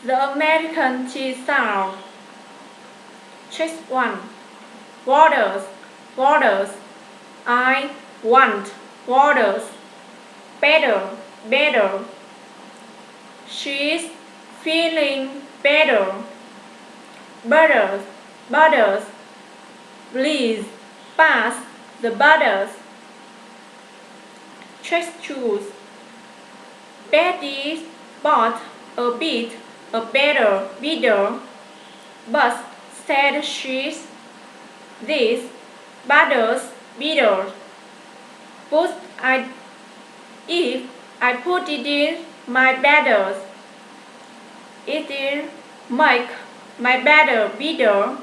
The American cheese sound. Choice 1. Waters, waters. I want waters. Better, better. She's feeling better. Butters, butters. Please pass the butters. Choice 2. Betty bought a bit a better bidder, but said she's this butters bitter. But if I put it in my batters, it will make my batter bitter.